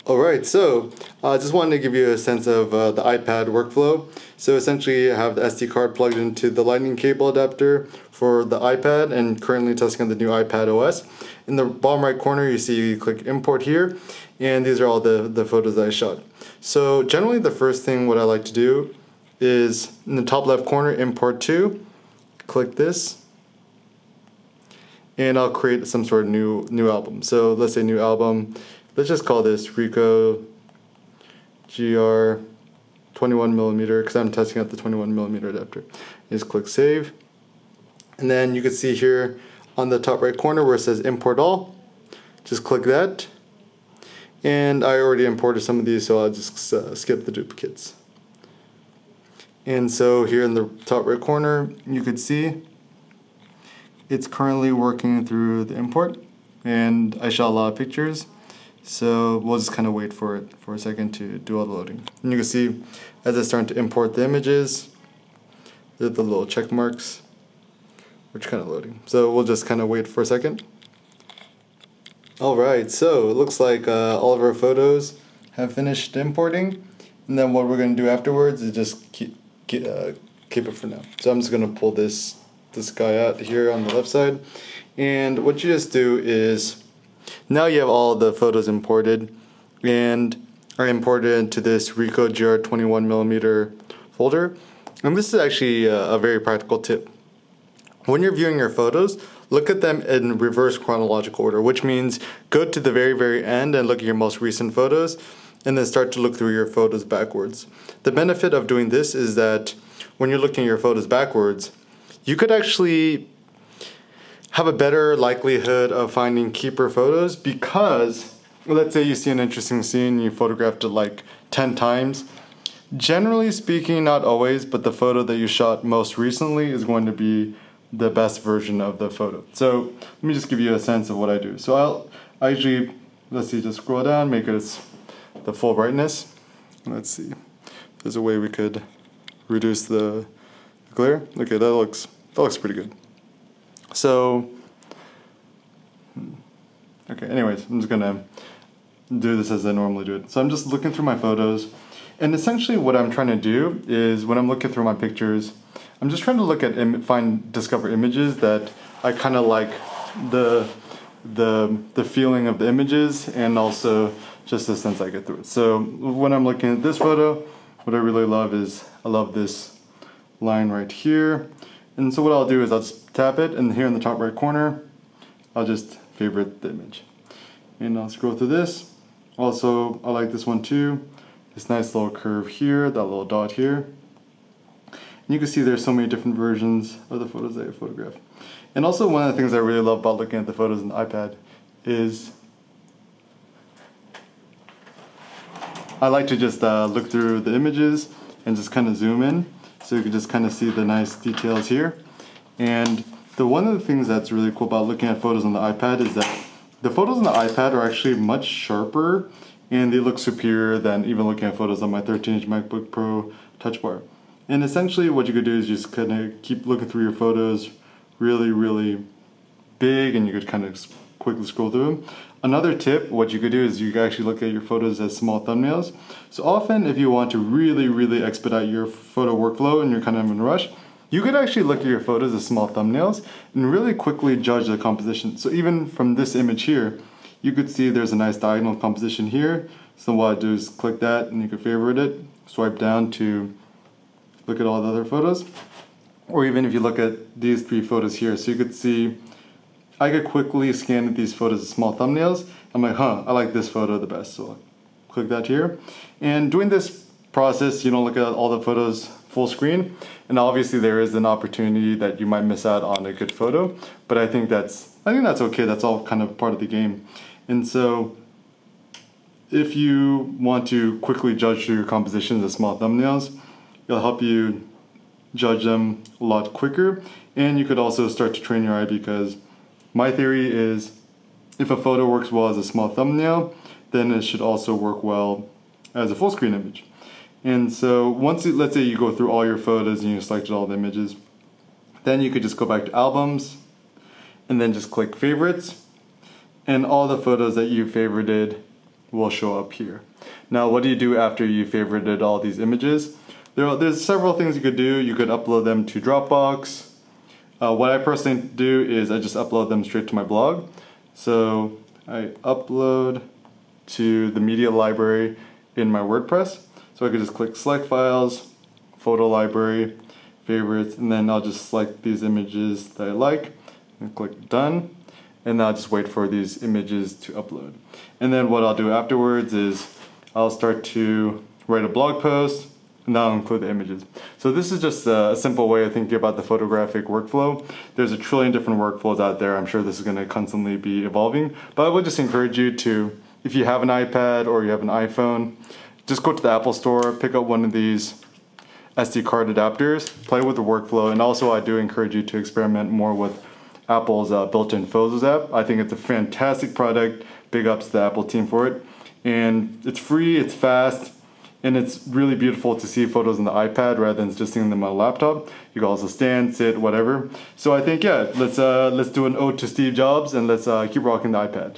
Alright, so I just wanted to give you a sense of the iPad workflow. So essentially I have the SD card plugged into the lightning cable adapter for the iPad and currently testing on the new iPad OS. In the bottom right corner you see you click import here, and these are all the photos that I shot. So generally the first thing what I like to do is in the top left corner, import to, click this, and I'll create some sort of new album. So let's say new album. Let's just call this Rico GR 21mm because I'm testing out the 21mm adapter. Just click save. And then you can see here on the top right corner where it says import all, just click that. And I already imported some of these, so I'll just skip the duplicates. And so here in the top right corner, you could see it's currently working through the import, and I shot a lot of pictures. So we'll just kind of wait for it for a second to do all the loading. And you can see as I start to import the images, there's the little check marks, which are kind of loading. So we'll just kind of wait for a second. Alright, so it looks like all of our photos have finished importing. And then what we're going to do afterwards is just keep it for now. So I'm just going to pull this guy out here on the left side. And what you just do is, now you have all the photos imported, and are imported into this Rico GR 21mm folder. And this is actually a very practical tip. When you're viewing your photos, look at them in reverse chronological order, which means go to the very end and look at your most recent photos, and then start to look through your photos backwards. The benefit of doing this is that when you're looking at your photos backwards, you could actually have a better likelihood of finding keeper photos, because let's say you see an interesting scene, you photographed it like 10 times. Generally speaking, not always, but the photo that you shot most recently is going to be the best version of the photo. So let me just give you a sense of what I do. So I usually, let's see, just scroll down, make it the full brightness. Let's see, there's a way we could reduce the glare. Okay, that looks pretty good. So, okay, anyways, I'm just gonna do this as I normally do it. So I'm just looking through my photos, and essentially what I'm trying to do is when I'm looking through my pictures, I'm just trying to look at discover images that I kind of like the feeling of the images, and also just the sense I get through it. So when I'm looking at this photo, what I really love is I love this line right here. And so what I'll do is I'll just tap it, and here in the top right corner, I'll just favorite the image. And I'll scroll through this. Also, I like this one too. This nice little curve here, that little dot here. And you can see there's so many different versions of the photos that I photographed. And also one of the things I really love about looking at the photos in the iPad is I like to just look through the images and just kind of zoom in. So you can just kind of see the nice details here. And one of the things that's really cool about looking at photos on the iPad is that the photos on the iPad are actually much sharper, and they look superior than even looking at photos on my 13-inch MacBook Pro Touch Bar. And essentially what you could do is just kind of keep looking through your photos really big, and you could kind of quickly scroll through them. Another tip, what you could do is you could actually look at your photos as small thumbnails. So often if you want to really expedite your photo workflow and you're kind of in a rush, you could actually look at your photos as small thumbnails and really quickly judge the composition. So even from this image here, you could see there's a nice diagonal composition here. So what I do is click that, and you can favorite it, swipe down to look at all the other photos. Or even if you look at these 3 photos here, so you could see I could quickly scan these photos as small thumbnails. I'm like, I like this photo the best, so I'll click that here. And doing this process, you don't look at all the photos full screen, and obviously there is an opportunity that you might miss out on a good photo, but I think that's okay. That's all kind of part of the game. And so if you want to quickly judge your compositions as small thumbnails, it'll help you judge them a lot quicker, and you could also start to train your eye, because my theory is if a photo works well as a small thumbnail, then it should also work well as a full screen image. And so let's say you go through all your photos and you selected all the images, then you could just go back to albums and then just click favorites, and all the photos that you favorited will show up here. Now, what do you do after you favorited all these images? There's several things you could do. You could upload them to Dropbox. What I personally do is I just upload them straight to my blog. So I upload to the media library in my WordPress. So I could just click select files, photo library, favorites, and then I'll just select these images that I like and click done. And then I'll just wait for these images to upload. And then what I'll do afterwards is I'll start to write a blog post, and that'll include the images. So this is just a simple way of thinking about the photographic workflow. There's a trillion different workflows out there. I'm sure this is going to constantly be evolving. But I would just encourage you to, if you have an iPad or you have an iPhone, just go to the Apple Store, pick up one of these SD card adapters, play with the workflow, and also I do encourage you to experiment more with Apple's built-in Photos app. I think it's a fantastic product. Big ups to the Apple team for it. And it's free, it's fast, and it's really beautiful to see photos on the iPad rather than just seeing them on a laptop. You can also stand, sit, whatever. So I think, yeah, let's do an ode to Steve Jobs, and let's keep rocking the iPad.